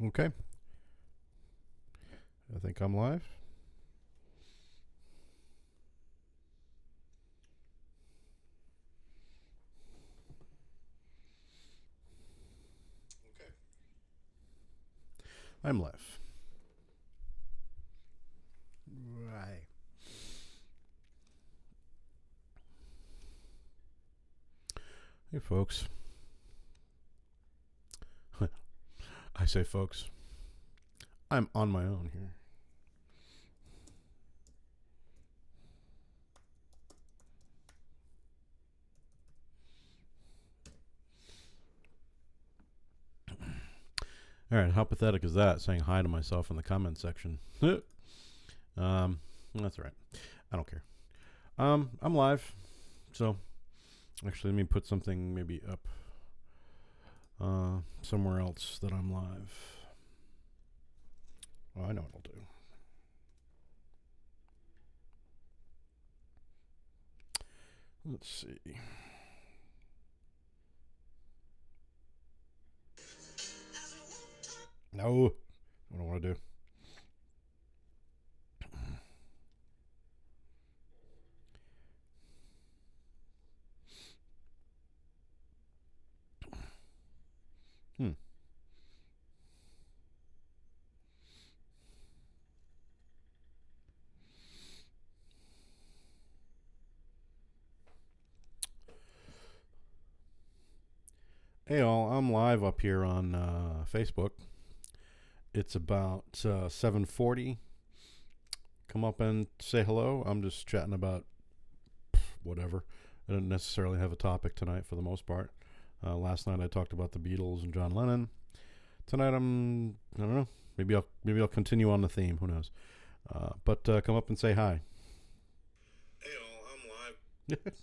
Okay. I think I'm live. Okay. I'm live. Right. Hey, folks. I say, folks, I'm on my own here. All right, how pathetic is that? Saying hi to myself in the comment section. That's all right. I don't care. I'm live, so actually, let me put something maybe up somewhere else that I'm live. Oh, I know what I'll do. Let's see. No, I don't want to do. Hmm. Hey all, I'm live up here on Facebook. It's about 7:40. Come up and say hello. I'm just chatting about whatever. I didn't necessarily have a topic tonight for the most part. Last night I talked about the Beatles and John Lennon. Tonight I don't know. Maybe I'll continue on the theme. Who knows? But come up and say hi. Hey all, I'm live.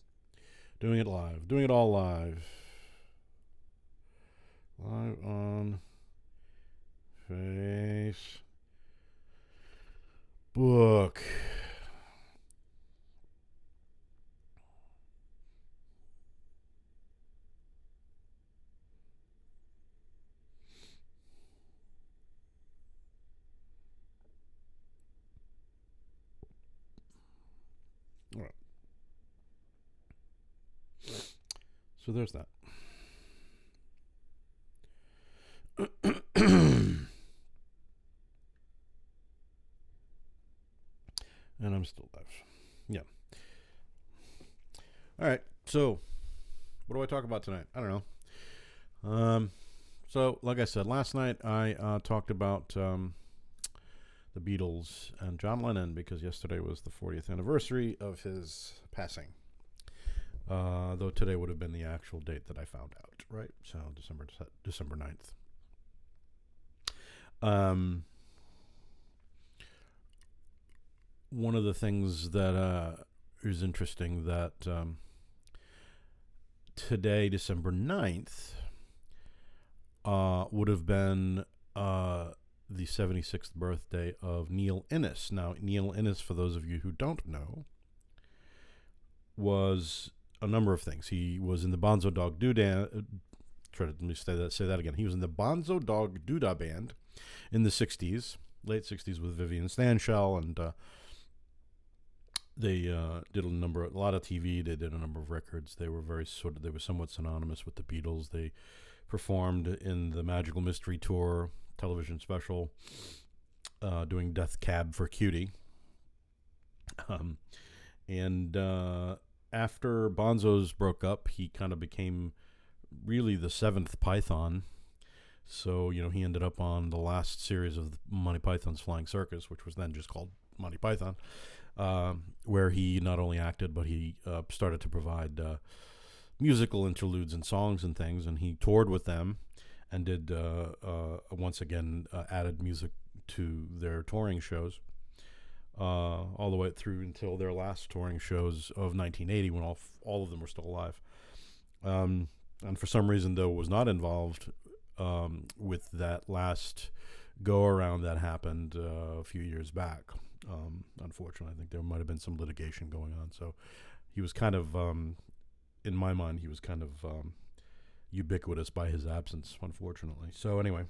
Doing it live. Doing it all live. Live on Facebook. All right. So there's that. And I'm still live. Yeah. All right. So, what do I talk about tonight? I don't know. So, like I said, last night I talked about the Beatles and John Lennon because yesterday was the 40th anniversary of his passing. Though today would have been the actual date that I found out, right? So, December 9th. One of the things that is interesting that today, December 9th, would have been the 76th birthday of Neil Innes. Now, Neil Innes, for those of you who don't know, was a number of things. He was in the Bonzo Dog Doodah. Let me say that again. He was in the Bonzo Dog Doodah band in the 60s, late 60s with Vivian Stanshall, and they did a lot of TV. They did a number of records. They were somewhat synonymous with the Beatles. They performed in the Magical Mystery Tour television special, doing Death Cab for Cutie. And after Bonzo's broke up, he kind of became really the seventh Python. So, he ended up on the last series of Monty Python's Flying Circus, which was then just called Monty Python, where he not only acted, but he started to provide musical interludes and songs and things, and he toured with them and did, once again, added music to their touring shows, all the way through until their last touring shows of 1980 when all of them were still alive. And for some reason, though, was not involved with that last go-around that happened a few years back. Unfortunately, I think there might have been some litigation going on. So he was kind of, in my mind, he was kind of ubiquitous by his absence, unfortunately. So anyway,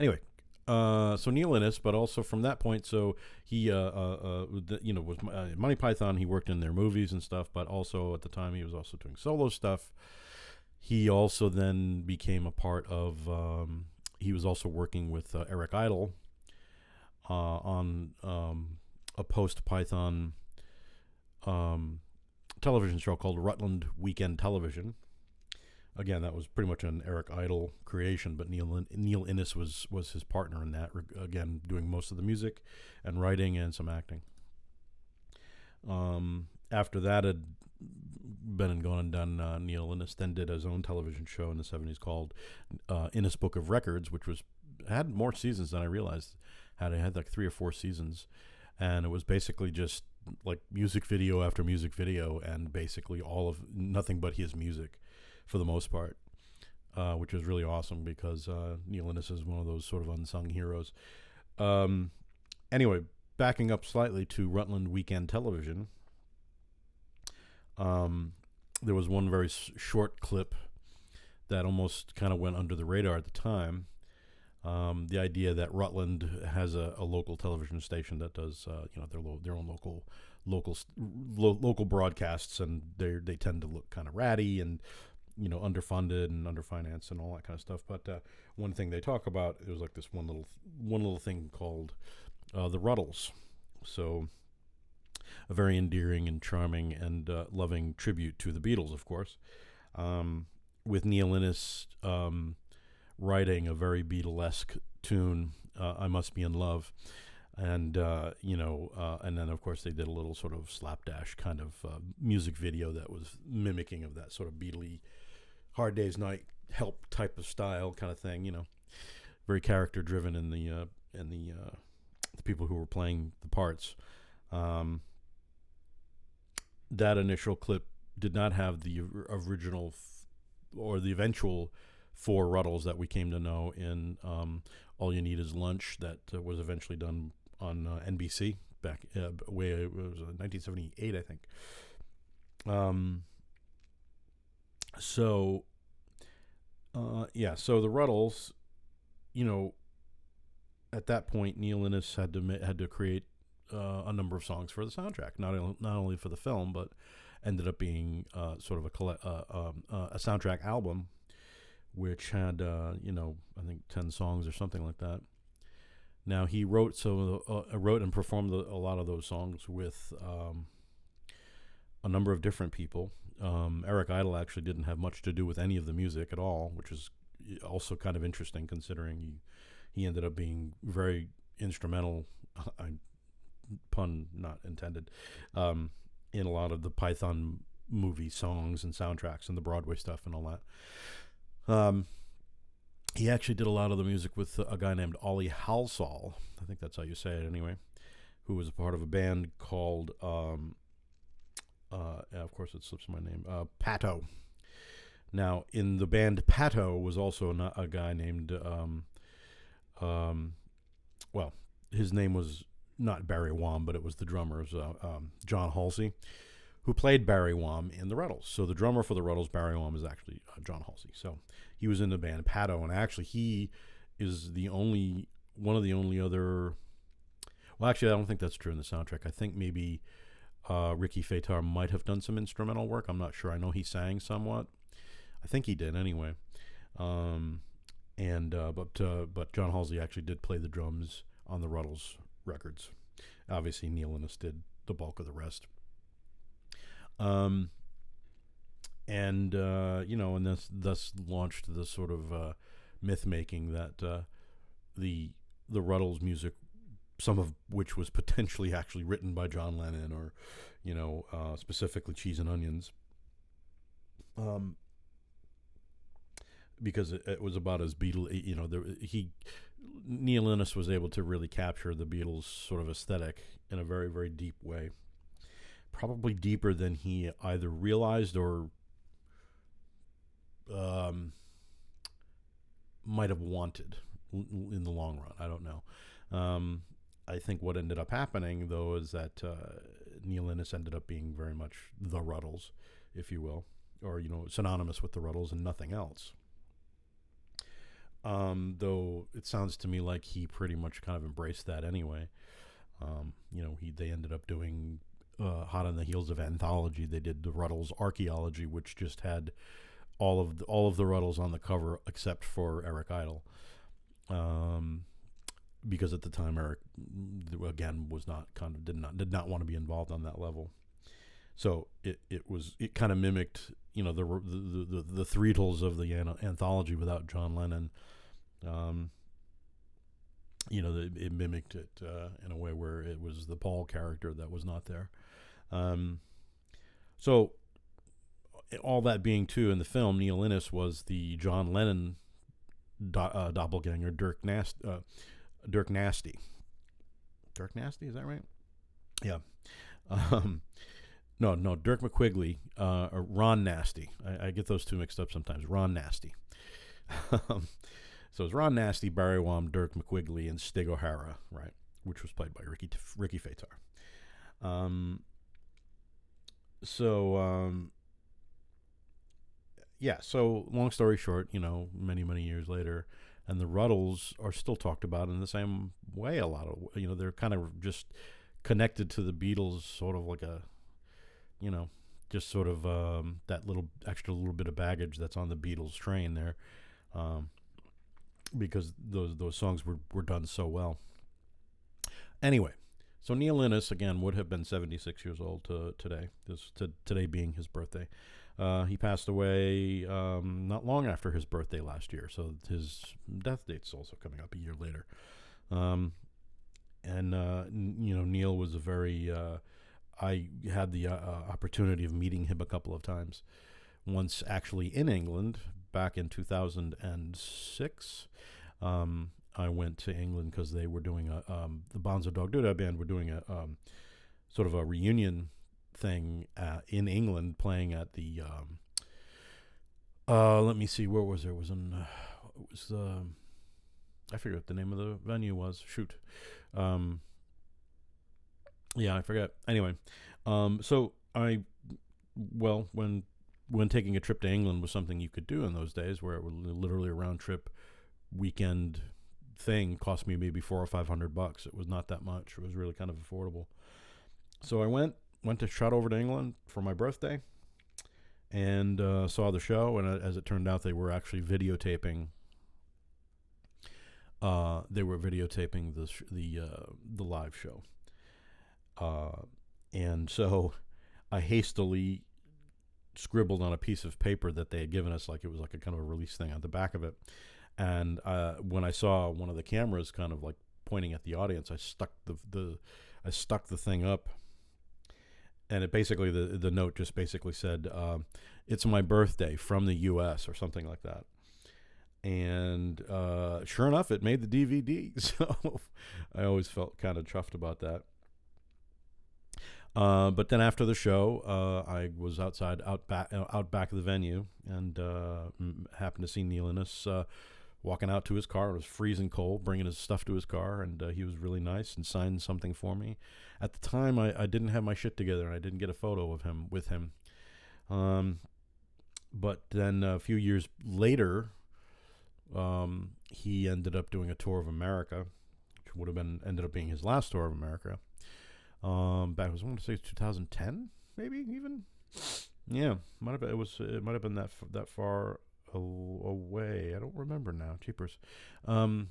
Anyway, so Neil Innes, but also from that point, so he, was Monty Python. He worked in their movies and stuff, but also at the time he was also doing solo stuff. He also then became a part of. He was also working with Eric Idle on a post Python television show called Rutland Weekend Television. Again, that was pretty much an Eric Idle creation, but Neil Innes was his partner in that. Again, doing most of the music and writing and some acting. After that had been and gone and done, Neil Innes then did his own television show in the 70s called Innes Book of Records, which had more seasons than I realized. It had like 3 or 4 seasons, and it was basically just like music video after music video, and basically all of nothing but his music for the most part, which was really awesome because Neil Innes is one of those sort of unsung heroes. Anyway, backing up slightly to Rutland Weekend Television, there was one very short clip that almost kind of went under the radar at the time. The idea that Rutland has a local television station that does their own local broadcasts, and they tend to look kind of ratty and underfunded and underfinanced and all that kind of stuff. But one thing they talk about, it was like this one little thing called the Ruddles. So a very endearing and charming and loving tribute to the Beatles, of course, with Neil Innes writing a very Beatlesque tune, "I Must Be in Love," and and then of course they did a little sort of slapdash kind of music video that was mimicking of that sort of Beatley Hard Day's Night Help type of style kind of thing. Very character driven in the people who were playing the parts. That initial clip did not have the original or the eventual 4 Ruddles that we came to know in All You Need Is Lunch, that was eventually done on NBC back it was 1978, I think. So the Ruddles, at that point Neil Innes had to create a number of songs for the soundtrack, not only for the film, but ended up being sort of a soundtrack album, which had I think 10 songs or something like that. Now he wrote and performed a lot of those songs with a number of different people. Eric Idle actually didn't have much to do with any of the music at all, which is also kind of interesting considering he ended up being very instrumental, pun not intended, in a lot of the Python movie songs and soundtracks and the Broadway stuff and all that. He actually did a lot of the music with a guy named Ollie Halsall, I think that's how you say it anyway, who was a part of a band called, of course it slips my name, Pato. Now, in the band Pato was also a guy named, his name was not Barry Wham, but it was the drummer, John Halsey, who played Barry Wham in the Ruddles. So the drummer for the Ruddles, Barry Wham, is actually John Halsey. So he was in the band Pato, and actually he is one of the only other. Well, actually, I don't think that's true in the soundtrack. I think maybe Ricky Fatar might have done some instrumental work. I'm not sure. I know he sang somewhat. I think he did anyway. But John Halsey actually did play the drums on the Ruddles records. Obviously, Neil Innes did the bulk of the rest. And thus launched the sort of myth making that the Ruddles music, some of which was potentially actually written by John Lennon, or specifically Cheese and Onions, because it was about as Beatles. Neil Innes was able to really capture the Beatles sort of aesthetic in a very, very deep way. Probably deeper than he either realized or might have wanted in the long run. I don't know. I think what ended up happening, though, is that Neil Innes ended up being very much the Ruddles, if you will, or synonymous with the Ruddles and nothing else. Though it sounds to me like he pretty much kind of embraced that anyway. They ended up doing hot on the heels of Anthology. They did the Ruddles Archaeology, which just had all of the Ruddles on the cover except for Eric Idle, because at the time Eric again was not kind of did not want to be involved on that level. So it kind of mimicked the Threetles of the Anthology without John Lennon. It mimicked it in a way where it was the Paul character that was not there. So all that being too, in the film, Neil Innes was the John Lennon doppelganger, Dirk Nasty. Dirk Nasty, is that right? Yeah. No, Dirk McQuigley, or Ron Nasty. I get those two mixed up sometimes. Ron Nasty. So it's Ron Nasty, Barry Wom, Dirk McQuigley, and Stig O'Hara, right? Which was played by Ricky Fatar. So long story short, many, many years later, and the Ruddles are still talked about in the same way a lot of, they're kind of just connected to the Beatles, sort of like a, just sort of that little bit of baggage that's on the Beatles train there, because those songs were done so well. Anyway, so Neil Innes, again, would have been 76 years old today, today being his birthday. He passed away not long after his birthday last year, so his death date's also coming up a year later. Neil was a very... I had the opportunity of meeting him a couple of times. Once actually in England, back in 2006. I went to England because they were doing the Bonzo Dog Doodah Band were doing a sort of a reunion thing in England, playing at the let me see, where was there? I forget what the name of the venue was. Shoot. Yeah, I forget. Anyway, so when taking a trip to England was something you could do in those days, where it was literally a round trip weekend thing, cost me maybe $400 or $500. It was not that much. It was really kind of affordable. So I went to shot over to England for my birthday, and saw the show. And as it turned out, they were actually videotaping. The live show. And so I hastily scribbled on a piece of paper that they had given us, like it was like a kind of a release thing on the back of it. And when I saw one of the cameras kind of like pointing at the audience, I stuck the thing up, and it basically the note just basically said, "It's my birthday from the U.S." or something like that. And sure enough, it made the DVD. So I always felt kind of chuffed about that. But then after the show, I was out back of the venue, and happened to see Neil Innes walking out to his car. It was freezing cold, bringing his stuff to his car, and he was really nice and signed something for me. At the time, I didn't have my shit together, and I didn't get a photo of him with him. But then a few years later, he ended up doing a tour of America, which ended up being his last tour of America. I want to say 2010, maybe even. Yeah, might have been. It might have been that far away. I don't remember now. Cheapers. Anyway,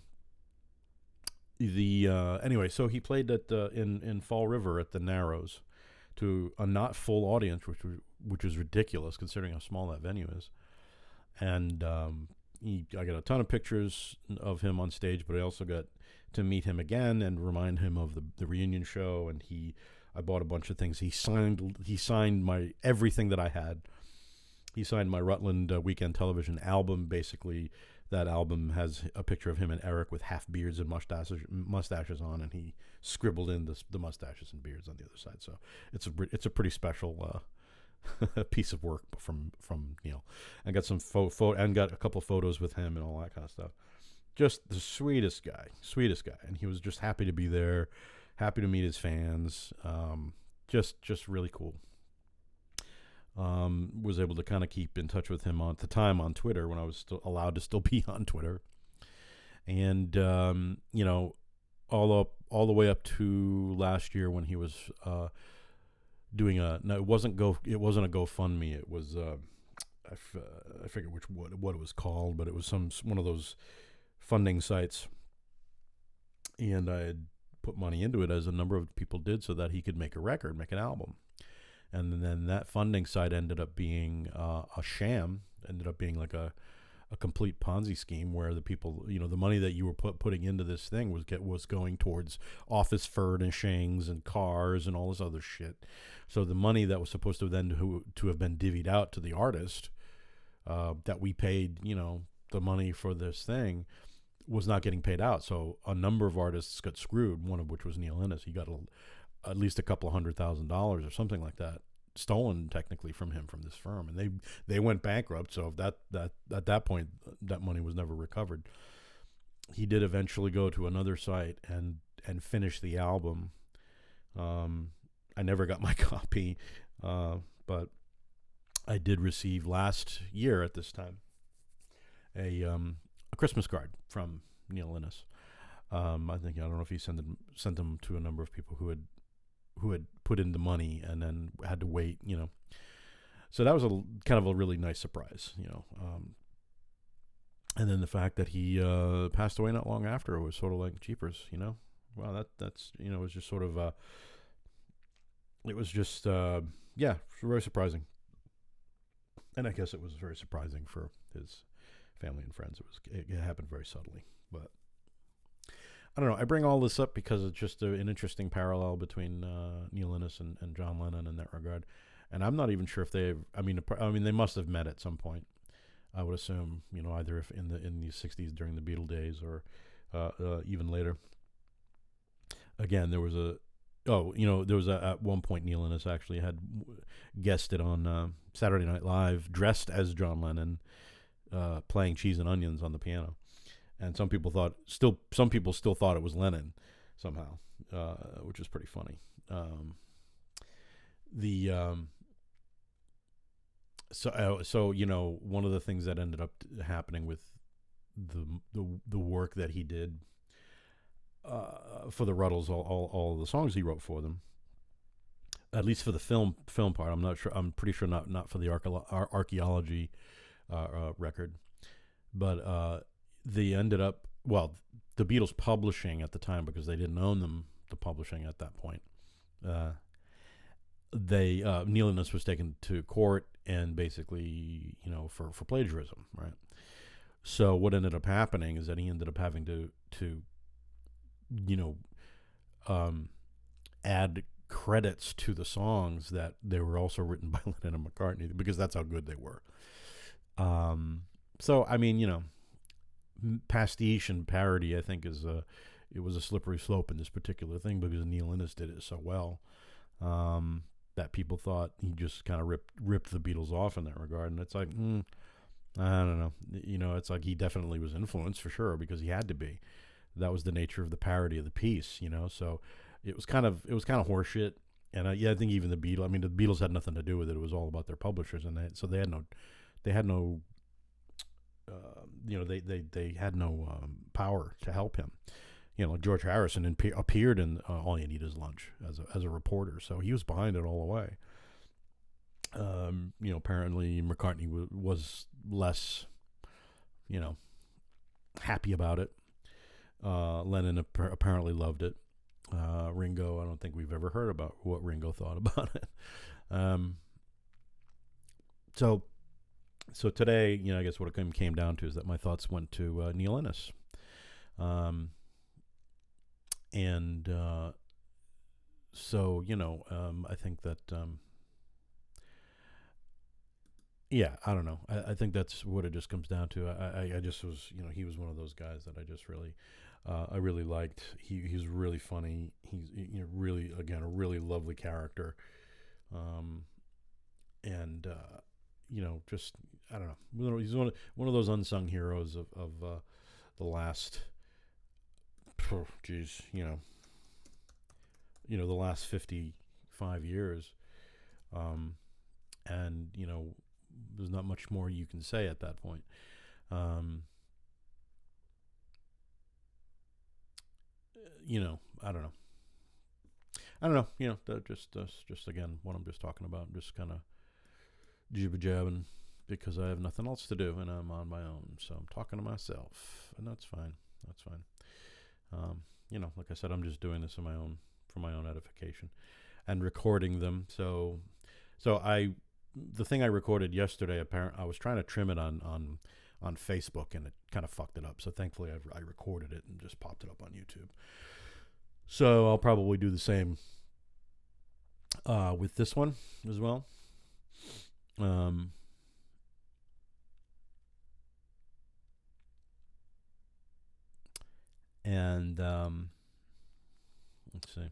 so he played at in Fall River at the Narrows to a not full audience, which was ridiculous considering how small that venue is. And I got a ton of pictures of him on stage, but I also got to meet him again and remind him of the reunion show. And I bought a bunch of things. He signed my everything that I had. He signed my Rutland Weekend Television album. Basically, that album has a picture of him and Eric with half beards and mustaches on, and he scribbled in the mustaches and beards on the other side. So it's a pretty special piece of work from Neil. I got some and got a couple photos with him and all that kind of stuff. Just the sweetest guy, and he was just happy to be there, happy to meet his fans. Just really cool. Was able to kind of keep in touch with him at the time on Twitter when I was still allowed to still be on Twitter. and all the way up to last year when he was doing a no, it wasn't a GoFundMe. It was I forget what it was called, but it was one of those funding sites, and I had put money into it, as a number of people did, so that he could make an album. And then that funding site ended up being a sham. Ended up being like a complete Ponzi scheme, where the people, the money that you were putting into this thing was going towards office furnishings and cars and all this other shit. So the money that was supposed to then to have been divvied out to the artist, that we paid, the money for this thing, was not getting paid out. So a number of artists got screwed. One of which was Neil Innes. He got at least a couple of $100,000 or something like that stolen technically from him, from this firm, and they went bankrupt. So that at that point, that money was never recovered. He did eventually go to another site and finish the album. I never got my copy, but I did receive last year at this time a Christmas card from Neil Innes. I don't know if he sent them to a number of people who had put in the money and then had to wait, So that was a kind of a really nice surprise, and then the fact that he passed away not long after was sort of like jeepers, Wow, that's it was just sort of it was just very surprising. And I guess it was very surprising for his family and friends. It happened very subtly, but I don't know. I bring all this up because it's just an interesting parallel between Neil Innes and John Lennon in that regard. And I'm not even sure if they've. I mean, they must have met at some point. I would assume, either if in the '60s during the Beatle days, or even later. Again, there was at one point Neil Innes actually had guested on Saturday Night Live dressed as John Lennon, playing Cheese and Onions on the piano. And some people still thought it was Lennon somehow, which is pretty funny. One of the things that ended up happening with the work that he did for the Ruddles, all of the songs he wrote for them, at least for the film part. I'm not sure. I'm pretty sure not for the archaeology record, but. They ended up, the Beatles publishing at the time, because they didn't own the publishing at that point. Neil Innes was taken to court and basically, for plagiarism, right? So what ended up happening is that he ended up having to add credits to the songs that they were also written by Lennon and McCartney, because that's how good they were. So I mean, pastiche and parody, I think, it was a slippery slope in this particular thing, because Neil Innes did it so well that people thought he just kind of ripped the Beatles off in that regard. And it's like, I don't know, it's like he definitely was influenced for sure, because he had to be. That was the nature of the parody of the piece, So it was kind of horseshit. And I think even the Beatles had nothing to do with it. It was all about their publishers, and they had no they had no power to help him. George Harrison appeared in All You Need Is Lunch as a reporter, so he was behind it all the way. Apparently McCartney was less, happy about it. Lennon apparently loved it. Ringo, I don't think we've ever heard about what Ringo thought about it. So today, I guess what it came down to is that my thoughts went to Neil Innes. I think that, I don't know. I think that's what it just comes down to. I just was, he was one of those guys that I just really, I really liked. He's really funny. He's, really, again, a really lovely character. Just, I don't know. He's one of those unsung heroes of the last, the last 55 years. There's not much more you can say at that point. I don't know. I don't know. Just again, what I'm just talking about. Just kind of jibber jabbing because I have nothing else to do and I'm on my own. So I'm talking to myself, and that's fine. That's fine. Like I said, I'm just doing this for my own edification, and recording them. So the thing I recorded yesterday, I was trying to trim it on Facebook, and it kind of fucked it up. So thankfully, I recorded it and just popped it up on YouTube. So I'll probably do the same with this one as well. And let's see. I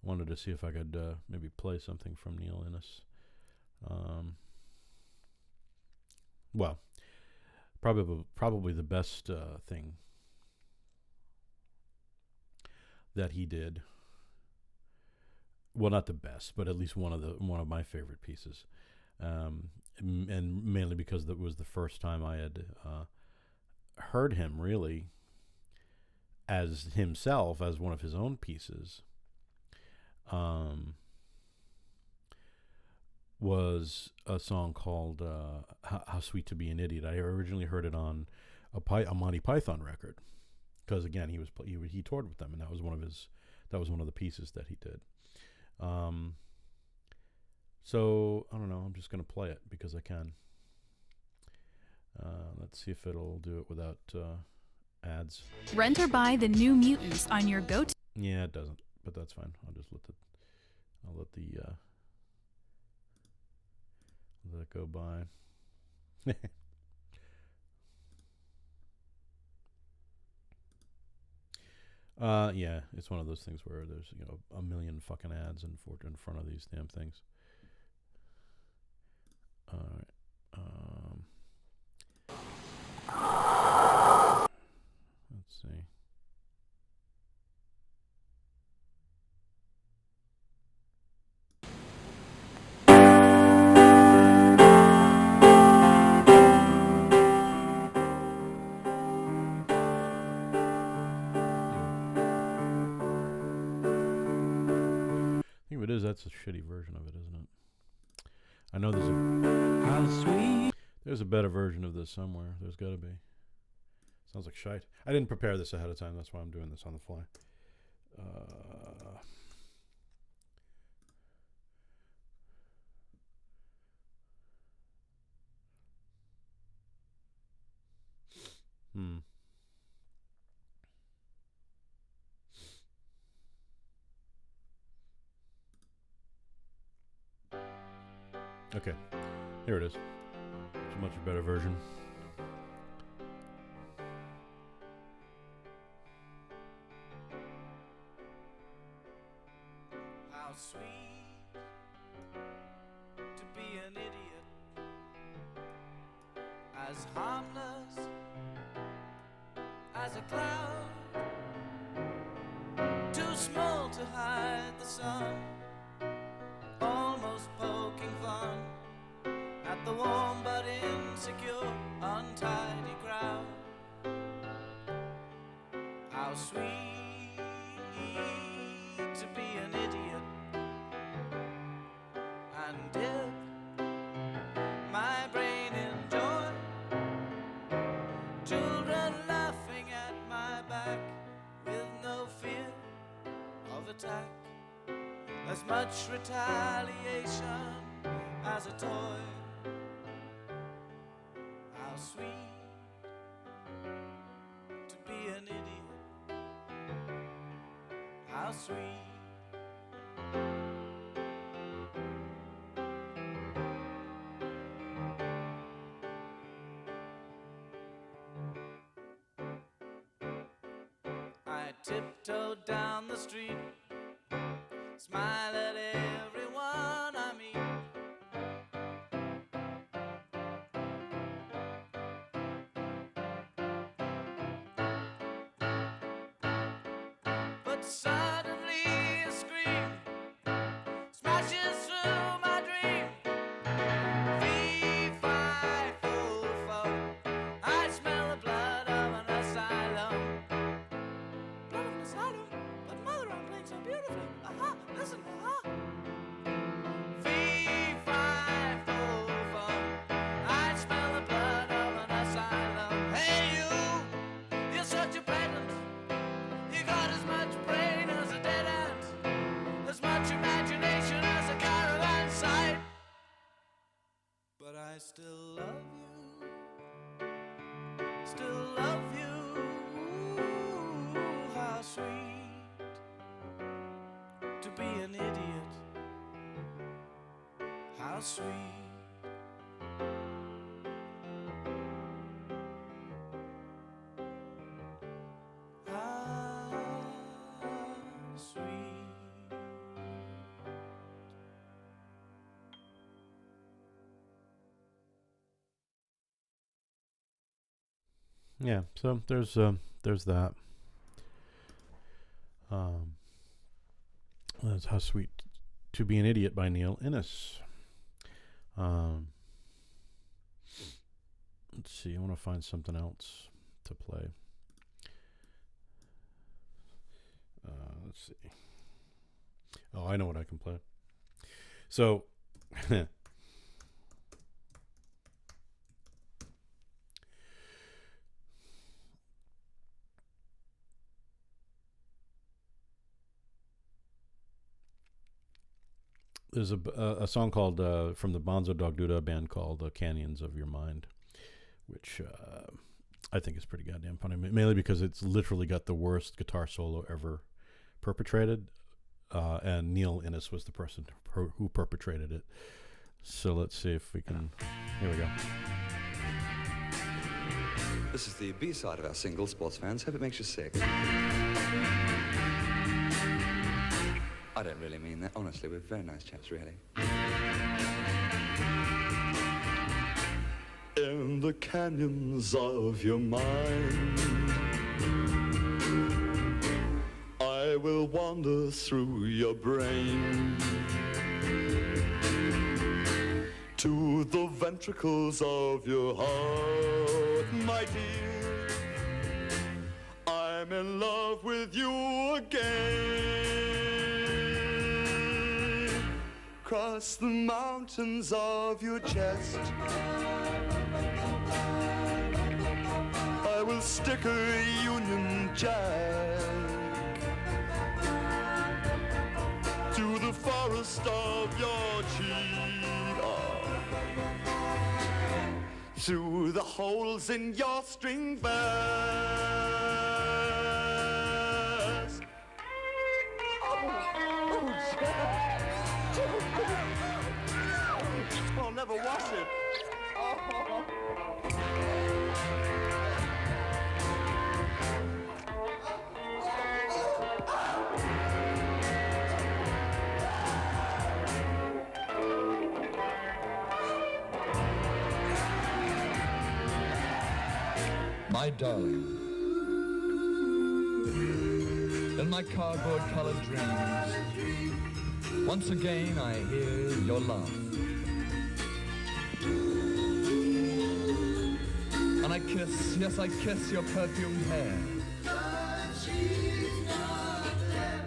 wanted to see if I could maybe play something from Neil Innes. Well, probably the best thing that he did. Well, not the best, but at least one of my favorite pieces, and mainly because it was the first time I had heard him really as himself, as one of his own pieces. Was a song called "How Sweet to Be an Idiot." I originally heard it on a Monty Python record, because again he toured with them, and that was one of the pieces that he did. So I don't know. I'm just gonna play it because I can. Let's see if it'll do it without ads. Rent or buy the New Mutants on your go-to. Yeah, it doesn't, but that's fine. I'll let it go by. Yeah, it's one of those things where there's a million fucking ads in front of these damn things. All right. Let's see. I think if it is, that's a shitty version of it, isn't it? I know there's a better version of this somewhere. There's got to be. Sounds like shite. I didn't prepare this ahead of time. That's why I'm doing this on the fly. Okay, here it is. It's a much better version. How sweet to be an idiot, as harmless as a cloud, too small to hide the sun, almost poking fun at the warm but insecure, untidy crowd. How sweet to be an idiot and dip my brain in joy, children laughing at my back with no fear of attack, as much retaliation as a toy. How sweet to be an idiot, how sweet. I tiptoed down the street, smile at everyone I meet. But suddenly a scream smashes through my dream. Fee, fi, fo, fo, I smell the blood of an asylum. Blood of an asylum, but I still love you, still love you. How sweet to be an idiot, how sweet. Yeah, so there's that. That's How Sweet to Be an Idiot by Neil Innes. Let's see, I want to find something else to play. Let's see. Oh, I know what I can play. So, there's a song called from the Bonzo Dog Duda band called "Canyons of Your Mind," which I think is pretty goddamn funny, mainly because it's literally got the worst guitar solo ever perpetrated, and Neil Innes was the person who perpetrated it. So let's see if we can. Here we go. This is the B-side of our single, sports fans. Hope it makes you sick. I don't really mean that. Honestly, we're very nice chaps, really. In the canyons of your mind, I will wander through your brain to the ventricles of your heart, my dear. I'm in love with you again. Cross the mountains of your chest, I will stick a Union Jack to the forest of your cheek, through the holes in your string vest. I'll never wash it. My darling, in my cardboard-colored dreams, once again I hear your laugh. And I kiss, yes I kiss your perfumed hair,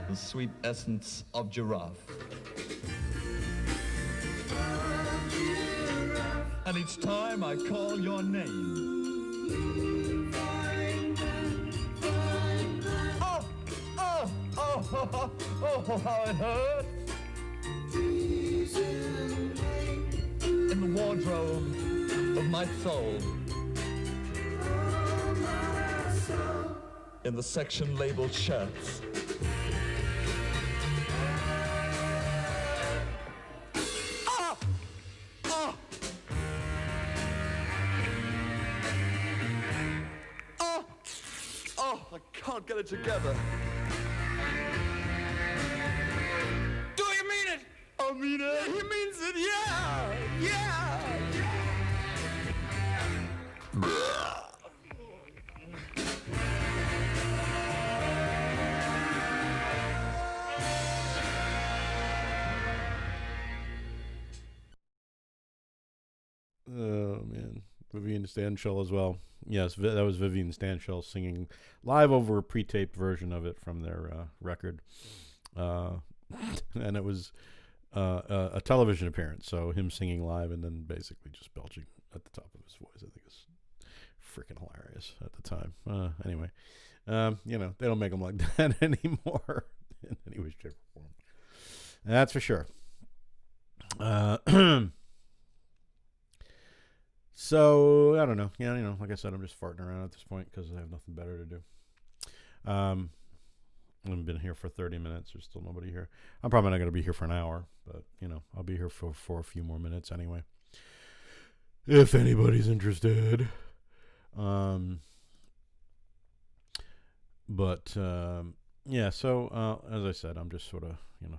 the sweet essence of giraffe. And each time I call your name, oh, how it hurts. In the wardrobe of my soul, in the section labeled shirts, I can't get it together. Do you mean it? I mean it. He means it, yeah, yeah. Oh man, Vivian Stanshall as well. Yes, that was Vivian Stanshall singing live over a pre-taped version of it from their record, and it was a television appearance. So him singing live and then basically just belching at the top of his voice. I think it's freaking hilarious at the time. Anyway, they don't make them like that anymore in any way, shape, or form. That's for sure. So I don't know. Yeah, like I said, I'm just farting around at this point because I have nothing better to do. I've been here for 30 minutes. There's still nobody here. I'm probably not going to be here for an hour, but I'll be here for a few more minutes anyway. If anybody's interested. Yeah. So as I said, I'm just sort of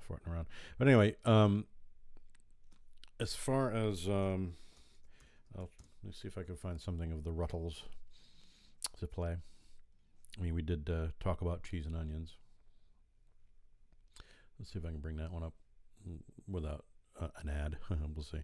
farting around. But anyway, as far as let me see if I can find something of the Ruttles to play. I mean, we did talk about cheese and onions. Let's see if I can bring that one up without an ad. We'll see.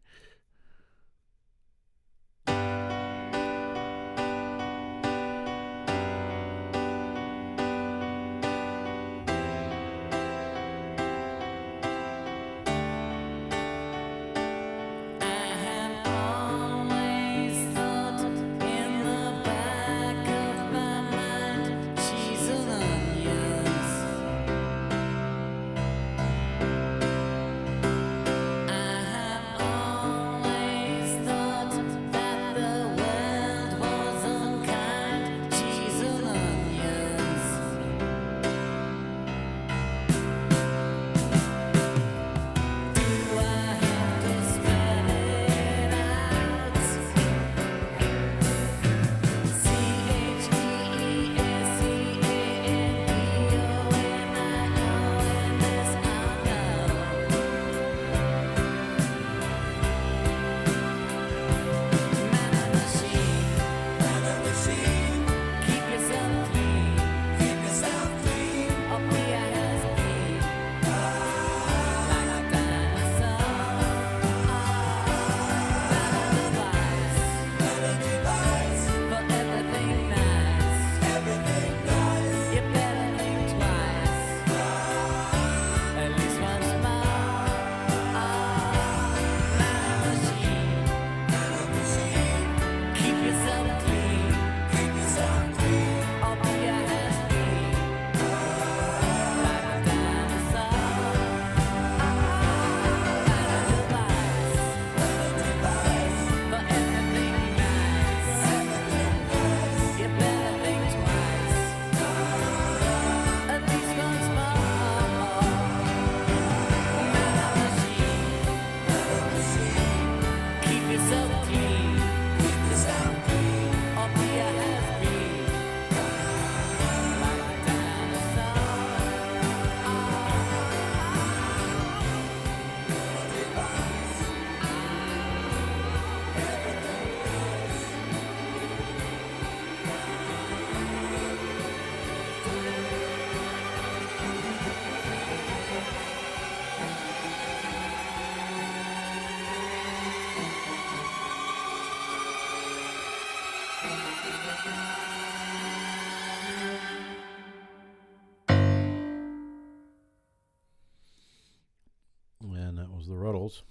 And that was the Ruttles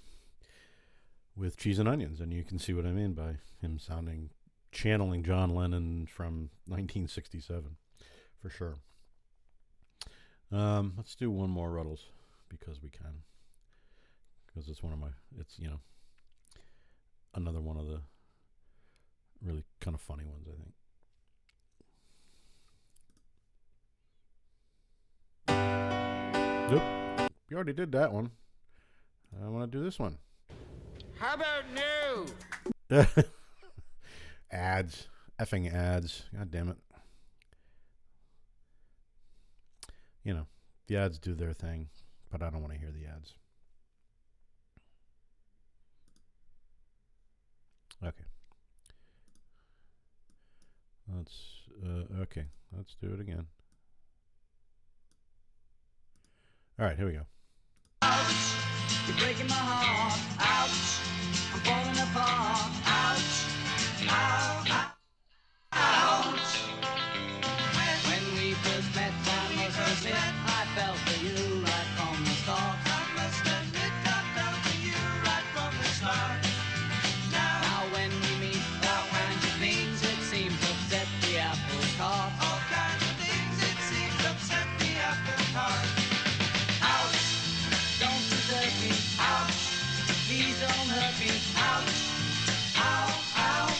with Cheese and Onions. And you can see what I mean by him channeling John Lennon from 1967, for sure. Let's do one more Ruttles because we can. Because it's another one of the really kind of funny ones, I think. Nope. You already did that one. I want to do this one. How about no? Ads. Effing ads. God damn it. The ads do their thing, but I don't want to hear the ads. Okay. Let's do it again. All right, here we go. Ouch, you're breaking my heart. Ouch, I'm falling apart. Ouch, ow, ow, ouch. When we first met, I must admit, I fell for you right from the start. I must admit, I fell for you right from the start. Now when we meet, all kinds of things, it seems to upset the apple cart. All kinds of things, it seems to upset the apple cart. Ouch, don't desert me. Ouch, please don't hurt me. Ouch, ow, ow,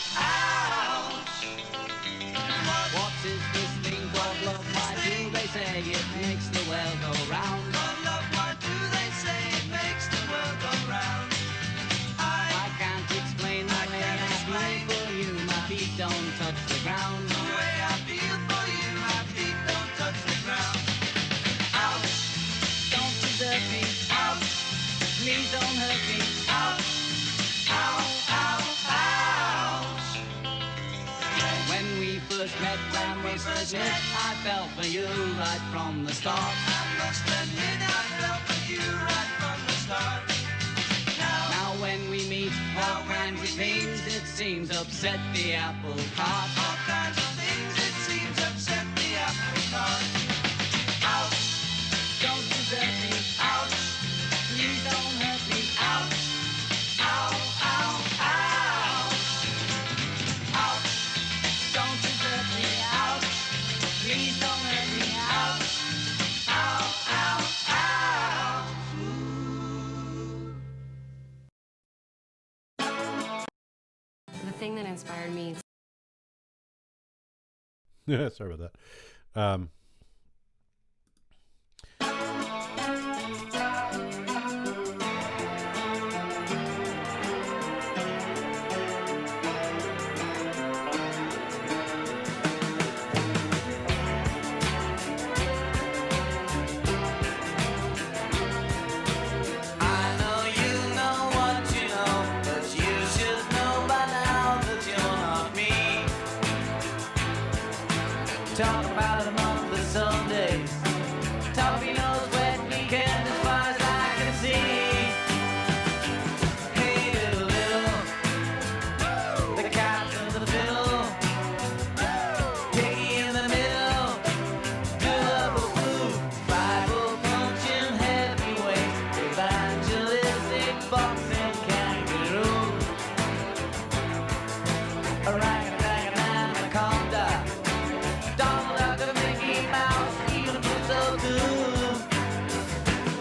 Please don't hurt me. Ouch, ow, ow, ouch. When we first met, I fell for you right from the start. I must admit I fell for you right from the start. Now when we meet, all kinds of things it seems upset the apple cart. All kinds of things it seems upset the apple cart. Ouch, don't desert me. Ouch, please don't hurt me. Ouch, ow, ow, ouch. Ouch, don't desert me. Ouch, please don't hurt me. Ouch, ow, ow, ow. The thing that inspired me. Yeah, sorry about that. I know you know what you know, but you should know by now that you're not me. Talk about a month of Sundays. Toffee nose, wet weekend as far as I can see. Hey little, the cat's in the fiddle. Piggy in the middle. Do up a blue, Bible punching heavyweight, evangelistic boxing kangaroo. A rag-a-dang-a anaconda. Donald Duck, the Mickey Mouse, even a Pluto too.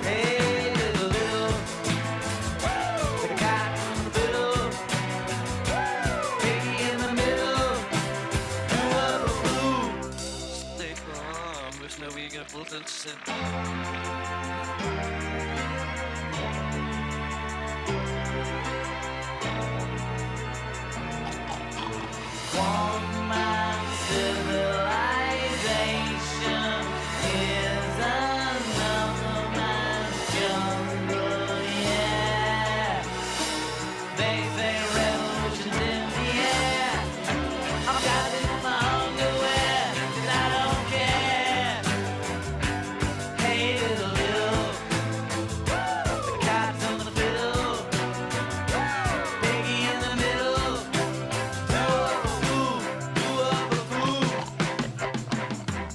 Hey, little, the cat in the middle, piggy in the middle, blue. Stay calm, there's no way you're gonna pull this in. One man civilization is another man's jungle, yeah. They say revolution's in the air. I'm driving in my underwear, 'cause I don't care. Hey little, the cat's on the fiddle, piggy in the middle.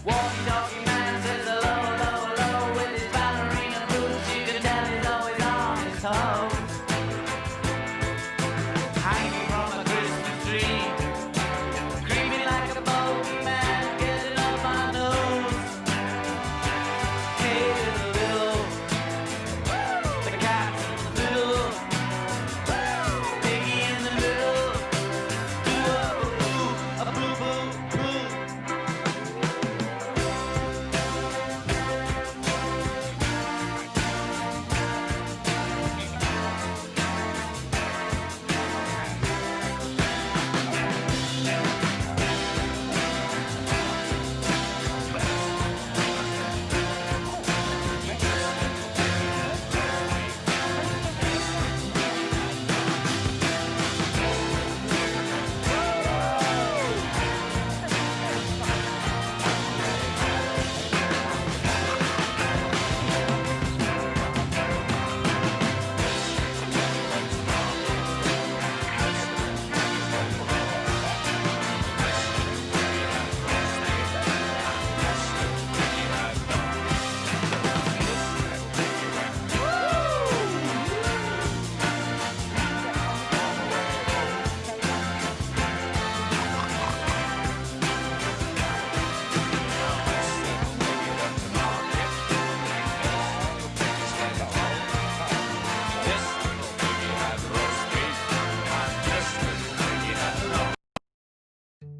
Walkie-talkie man says hello, hello, hello. With his ballerina boots, you can tell he's always on his toes. Hanging from a Christmas tree, creeping like a bogeyman, getting on my nose. Hey little, the cat's in the middle, piggy in the middle. Do a boo, boo, boo.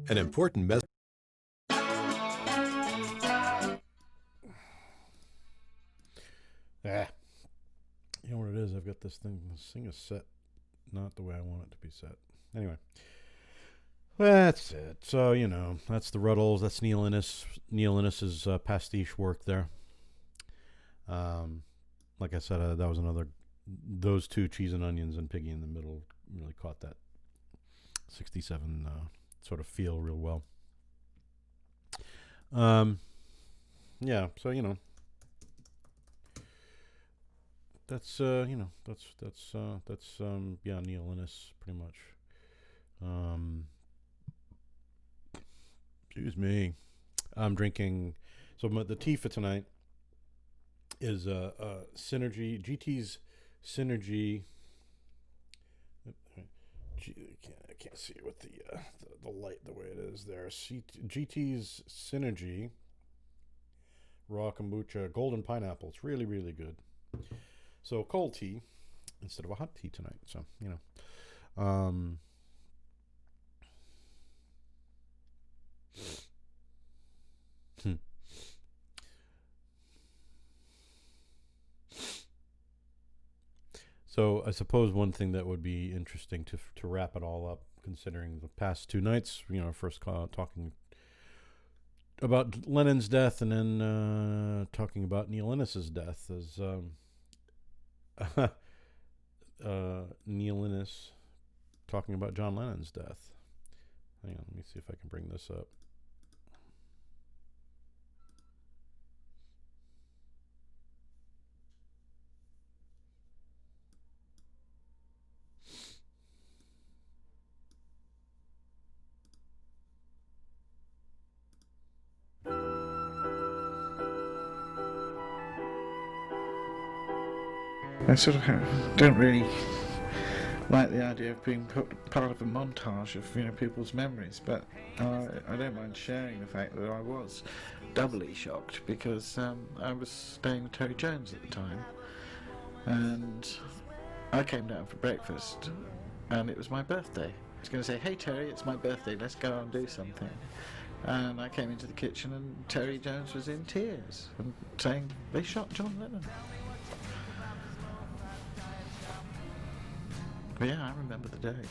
An important message. You know what it is? I've got this thing. This thing is set not the way I want it to be set. Anyway, that's it. So, you know, that's the Ruddles. That's Neil Innes's pastiche work there. Like I said, that was another those two, Cheese and Onions and Piggy in the Middle, really caught that 67 sort of feel real well. Yeah, so that's yeah, Neil Innes pretty much. Excuse me. I'm drinking. So the tea for tonight is Synergy GT's Synergy. I can't see it with the light the way it is there. GT's Synergy raw kombucha golden pineapple. It's really, really good. So cold tea instead of a hot tea tonight. So So I suppose one thing that would be interesting to wrap it all up, considering the past two nights, first talking about Lennon's death and then talking about Neil Innes's death, is Neil Innes talking about John Lennon's death. Hang on, let me see if I can bring this up. I sort of don't really like the idea of being part of a montage of people's memories, but I don't mind sharing the fact that I was doubly shocked because I was staying with Terry Jones at the time, and I came down for breakfast, and it was my birthday. I was going to say, "Hey Terry, it's my birthday, let's go and do something." And I came into the kitchen and Terry Jones was in tears and saying, "They shot John Lennon." But yeah, I remember the day.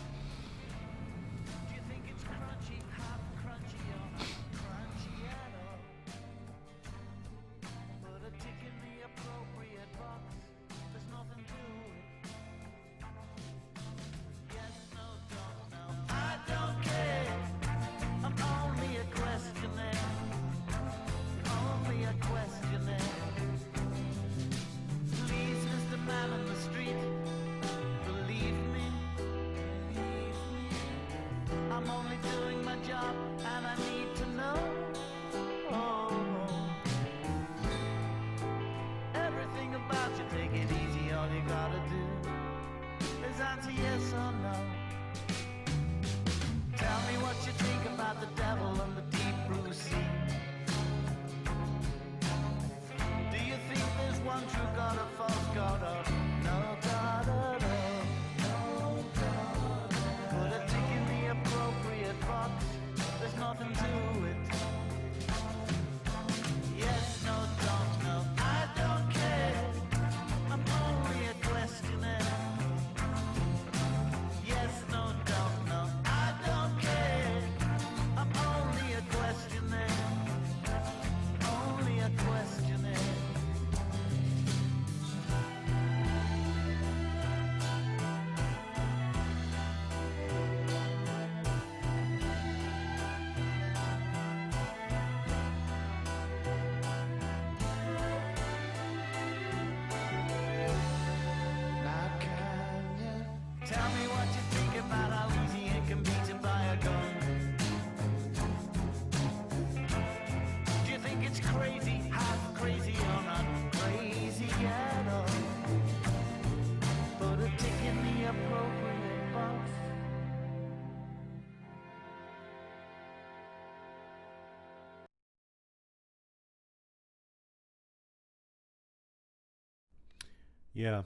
Yeah,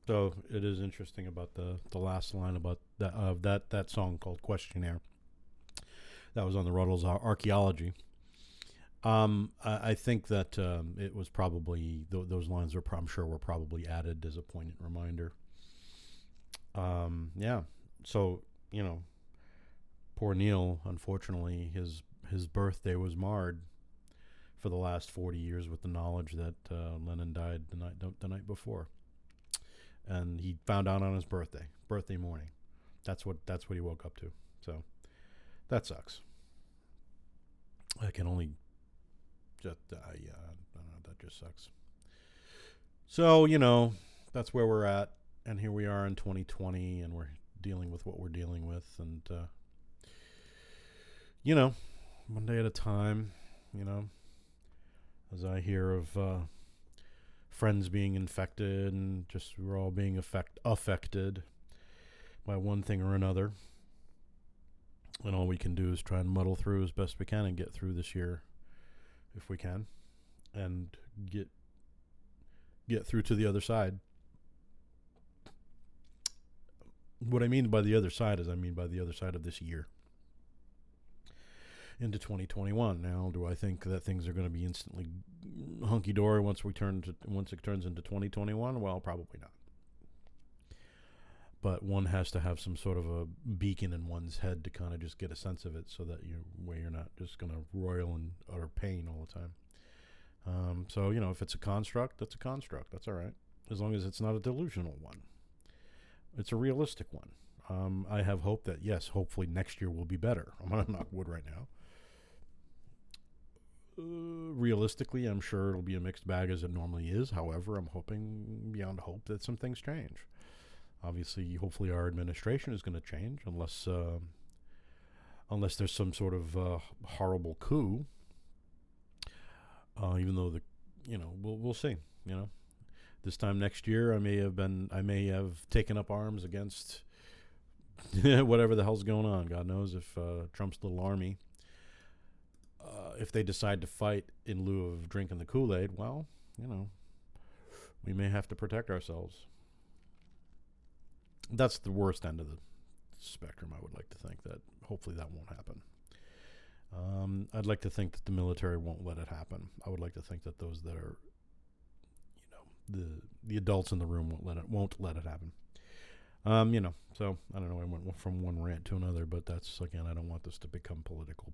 so it is interesting about the last line about that song called Questionnaire. That was on the Ruddles Archaeology. I think that it was probably those lines were I'm sure were probably added as a poignant reminder. Yeah, so poor Neil. Unfortunately, his birthday was marred for the last 40 years with the knowledge that Lennon died the night before. and he found out on his birthday morning. That's what he woke up to. So that sucks. I can only just I don't know, that just sucks. So, that's where we're at, and here we are in 2020, and we're dealing with what we're dealing with, and one day at a time, as I hear of friends being infected, and just we're all being affected by one thing or another. And all we can do is try and muddle through as best we can and get through this year if we can, and get through to the other side. What I mean by the other side is by the other side of this year into 2021. Now, do I think that things are going to be instantly hunky-dory once it turns into 2021? Well, probably not. But one has to have some sort of a beacon in one's head to kind of just get a sense of it, so that you're not just going to roil in utter pain all the time. So, if it's a construct, that's a construct. That's all right, as long as it's not a delusional one. It's a realistic one. I have hope that, yes, hopefully next year will be better. I'm going to knock wood right now. Realistically, I'm sure it'll be a mixed bag as it normally is. However, I'm hoping beyond hope that some things change. Obviously, hopefully our administration is going to change, unless there's some sort of horrible coup. Even though we'll see. This time next year, I may have taken up arms against whatever the hell's going on. God knows if Trump's little army, if they decide to fight in lieu of drinking the Kool-Aid, well, we may have to protect ourselves. That's the worst end of the spectrum. I would like to think that hopefully that won't happen. I'd like to think that the military won't let it happen. I would like to think that those that are, the adults in the room won't let it happen. So I don't know. I went from one rant to another, but that's, again, I don't want this to become political,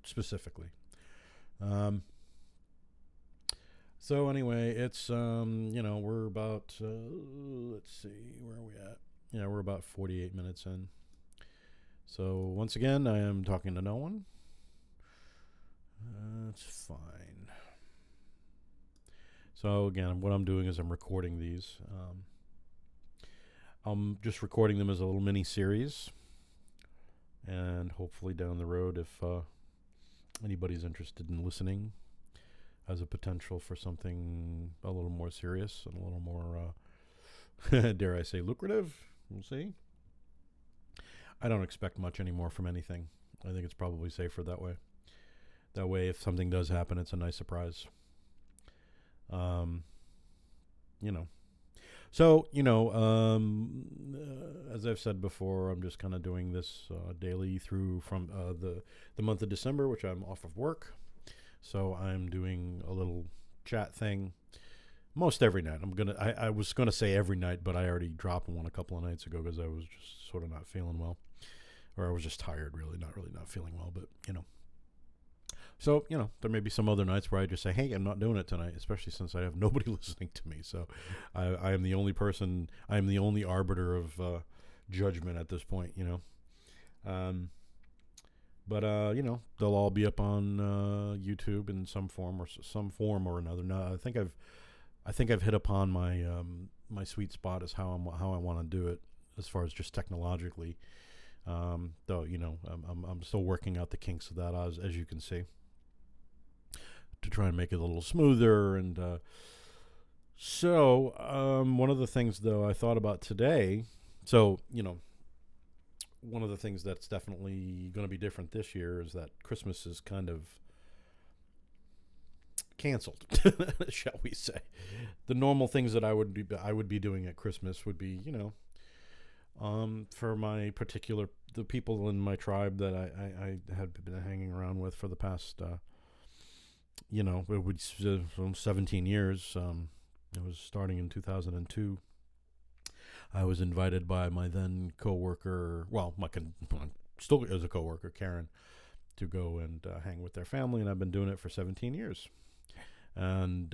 specifically. So anyway, it's, we're about, let's see, where are we at? Yeah, we're about 48 minutes in. So once again, I am talking to no one. That's fine. So again, what I'm doing is I'm recording these. I'm just recording them as a little mini series, and hopefully down the road, if anybody's interested in listening, as a potential for something a little more serious and a little more, dare I say, lucrative. We'll see. I don't expect much anymore from anything. I think it's probably safer that way. That way, if something does happen, it's a nice surprise. So, as I've said before, I'm just kind of doing this daily through from the month of December, which I'm off of work. So I'm doing a little chat thing most every night. I was gonna say every night, but I already dropped one a couple of nights ago because I was just sort of not feeling well, or I was just tired, not feeling well. But so there may be some other nights where I just say, hey, I'm not doing it tonight, especially since I have nobody listening to me. So I am the only person. I am the only arbiter of judgment at this point. But they'll all be up on YouTube in some form or another. Now, I think I've hit upon my my sweet spot as how I want to do it as far as just technologically. Though I'm still working out the kinks of that as you can see, to try and make it a little smoother. And so one of the things though I thought about today. So one of the things that's definitely going to be different this year is that Christmas is kind of canceled, shall we say. The normal things that I would be doing at Christmas would be, for the people in my tribe that I had been hanging around with for the past, it would 17 years. It was starting in 2002. I was invited by my then coworker, still as a coworker, Karen, to go and hang with their family, and I've been doing it for 17 years. And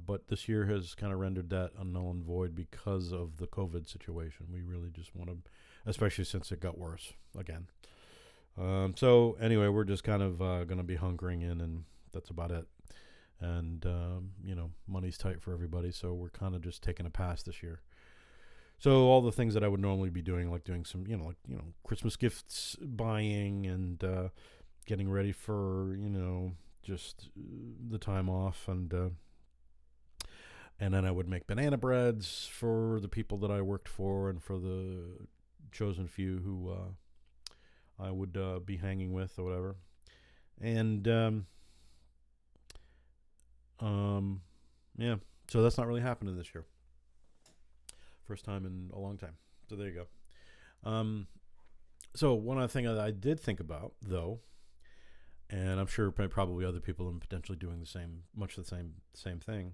but this year has kind of rendered that a null and void because of the COVID situation. We really just want to, especially since it got worse again. So anyway, we're just kind of going to be hunkering in, and that's about it. And money's tight for everybody, so we're kind of just taking a pass this year. So all the things that I would normally be doing, like doing some, Christmas gifts buying and getting ready for, just the time off, and then I would make banana breads for the people that I worked for and for the chosen few who I would be hanging with or whatever. And yeah, so that's not really happening this year. First time in a long time. So there you go. So one other thing that I did think about, though, and I'm sure probably other people are potentially doing the same thing.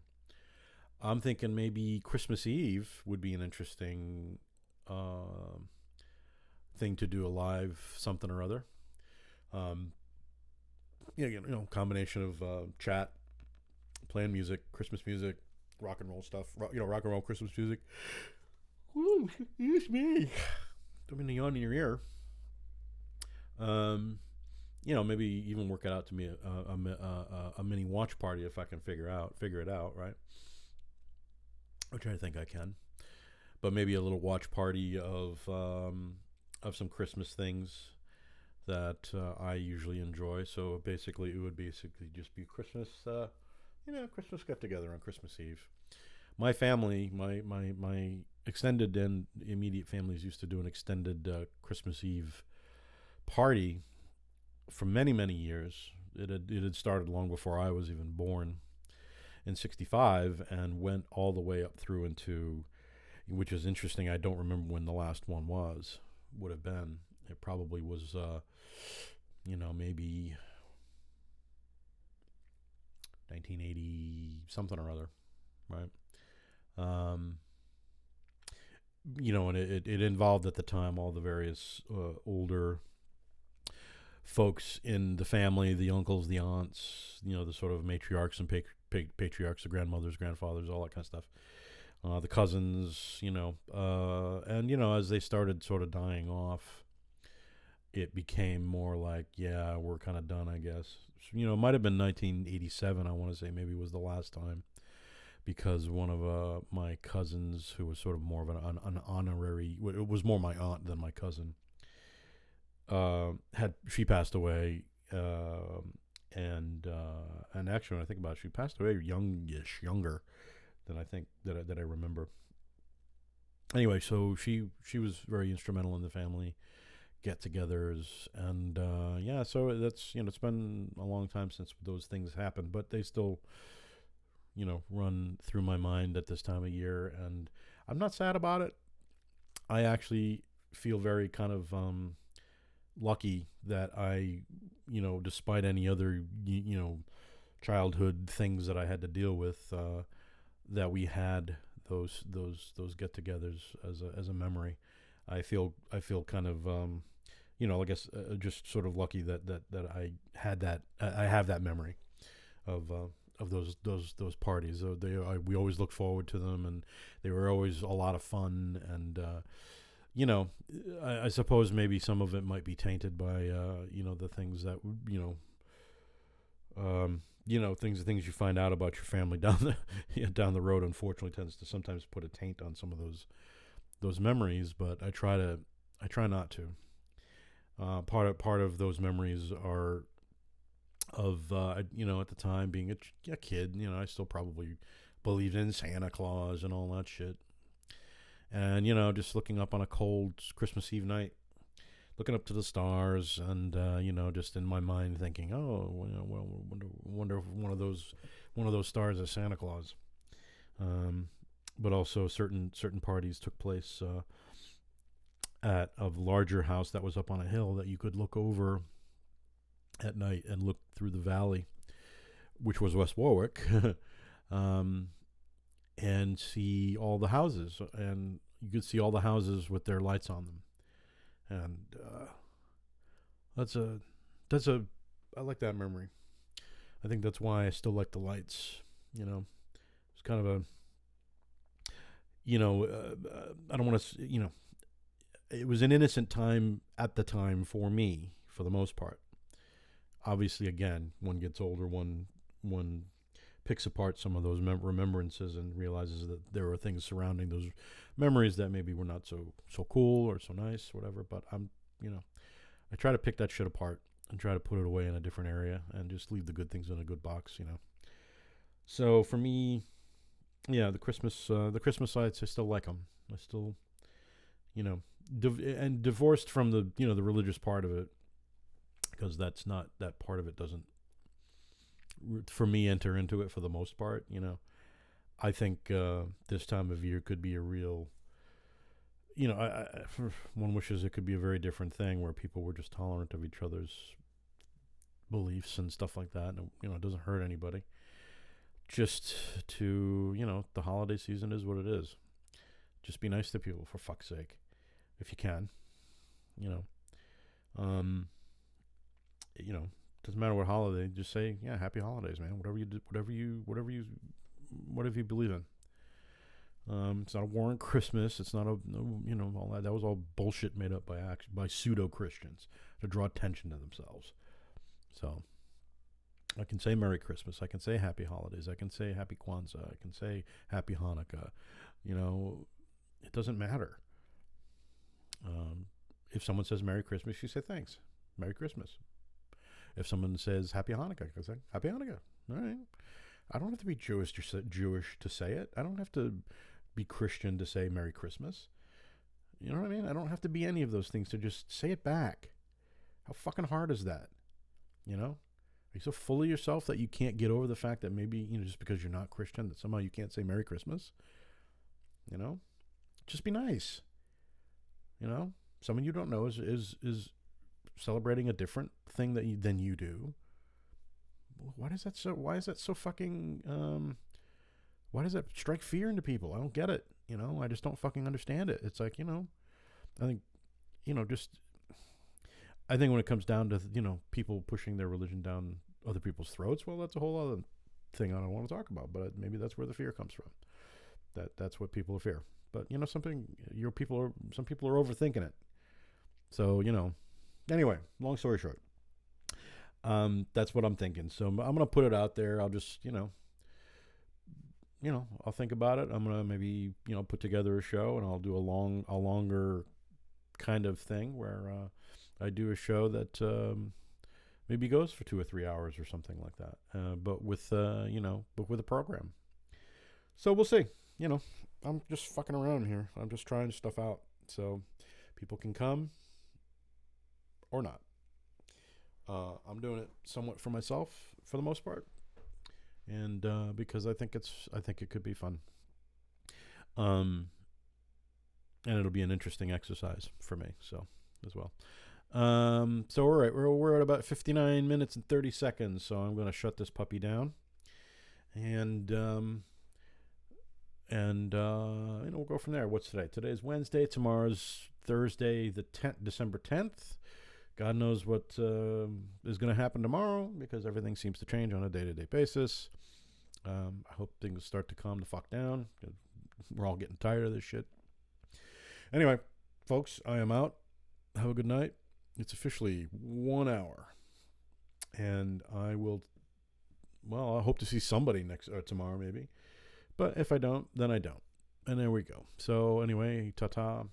I'm thinking maybe Christmas Eve would be an interesting thing to do, a live something or other. Combination of chat, playing music, Christmas music, rock and roll stuff. Rock and roll Christmas music. Ooh, excuse me. Don't mean to yawn in your ear. Maybe even work it out to me a mini watch party if I can figure it out, right? Which I think I can. But maybe a little watch party of some Christmas things that I usually enjoy. So basically, it would just be Christmas, Christmas get together on Christmas Eve. My family, my extended and immediate families used to do an extended Christmas Eve party for many, many years. It had started long before I was even born in 1965 and went all the way up through into, which is interesting. I don't remember when the last one would have been. It probably was, maybe 1980 something or other, right? And it involved at the time all the various older folks in the family, the uncles, the aunts, the sort of matriarchs and patriarchs, the grandmothers, grandfathers, all that kind of stuff. The cousins, and as they started sort of dying off, it became more like, yeah, we're kind of done, I guess. It might have been 1987, I want to say, maybe was the last time, because one of my cousins, who was sort of more of an honorary, it was more my aunt than my cousin, she passed away, and actually, when I think about it, she passed away younger than I think that I remember. Anyway, so she was very instrumental in the family get-togethers, and so that's it's been a long time since those things happened, but they still run through my mind at this time of year, and I'm not sad about it. I actually feel very kind of lucky that I, despite any other, childhood things that I had to deal with, that we had those get-togethers as a memory. I feel kind of, I guess just sort of lucky that I had that. I have that memory of those parties. We always looked forward to them, and they were always a lot of fun. And I suppose maybe some of it might be tainted by the things that things you find out about your family down the road. Unfortunately, tends to sometimes put a taint on some of those memories. But I try not to. Part of those memories are of at the time being a kid. I still probably believed in Santa Claus and all that shit. And just looking up on a cold Christmas Eve night, looking up to the stars, and just in my mind thinking, oh, well, wonder if one of those stars is Santa Claus. But also certain parties took place at a larger house that was up on a hill that you could look over at night and look through the valley, which was West Warwick, and see all the houses, and you could see all the houses with their lights on them, and I like that memory. I think that's why I still like the lights You know, it's kind of a, I don't want to, it was an innocent time at the time for me, for the most part. Obviously, again, one gets older, one picks apart some of those remembrances and realizes that there are things surrounding those memories that maybe were not so cool or so nice, whatever. But I try to pick that shit apart and try to put it away in a different area and just leave the good things in a good box, So for me, yeah, the Christmas lights, I still like them. I still, and divorced from the the religious part of it, because that part of it doesn't, for me, enter into it for the most part. I think this time of year could be a real, one wishes it could be a very different thing where people were just tolerant of each other's beliefs and stuff like that, and it doesn't hurt anybody. Just to, the holiday season is what it is. Just be nice to people, for fuck's sake, if you can. Doesn't matter what holiday, just say, yeah, happy holidays, man. Whatever you believe in. It's not a war on Christmas. It's not all that. That was all bullshit made up by pseudo Christians to draw attention to themselves. So I can say Merry Christmas. I can say Happy Holidays. I can say Happy Kwanzaa. I can say Happy Hanukkah. It doesn't matter. If someone says Merry Christmas, you say thanks. Merry Christmas. If someone says Happy Hanukkah, I say Happy Hanukkah. All right. I don't have to be Jewish to say it. I don't have to be Christian to say Merry Christmas. You know what I mean? I don't have to be any of those things to just say it back. How fucking hard is that? Are you so full of yourself that you can't get over the fact that maybe, just because you're not Christian, that somehow you can't say Merry Christmas? Just be nice. Someone you don't know is celebrating a different thing than you do. Why is that so fucking, why does that strike fear into people? I don't get it. I just don't fucking understand it. It's like, I think, I think when it comes down to, people pushing their religion down other people's throats, well, that's a whole other thing I don't want to talk about, but maybe that's where the fear comes from. That's what people fear. But, some people are overthinking it. So, anyway, long story short, that's what I'm thinking. So I'm going to put it out there. I'll just, I'll think about it. I'm going to maybe, put together a show, and I'll do a longer kind of thing where, I do a show that maybe goes for 2 or 3 hours or something like that, but with a program. So we'll see. I'm just fucking around here. I'm just trying stuff out, so people can come or not. I'm doing it somewhat for myself for the most part, and because I think it could be fun. And it'll be an interesting exercise for me, so as well. So all right, we're at about 59 minutes and 30 seconds, so I'm going to shut this puppy down, and we'll go from there. What's today? Today's Wednesday. Tomorrow's Thursday, the 10th, December 10th. God knows what is going to happen tomorrow, because everything seems to change on a day-to-day basis. I hope things start to calm the fuck down. We're all getting tired of this shit. Anyway, folks, I am out. Have a good night. It's officially 1 hour, and I hope to see somebody tomorrow maybe, but if I don't, then I don't, and there we go. So anyway, ta-ta,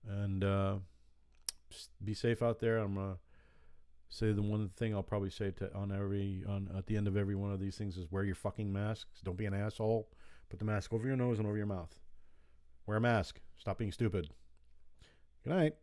and be safe out there. I'm gonna say the one thing I'll probably say at the end of every one of these things is wear your fucking masks. Don't be an asshole. Put the mask over your nose and over your mouth. Wear a mask. Stop being stupid. Good night.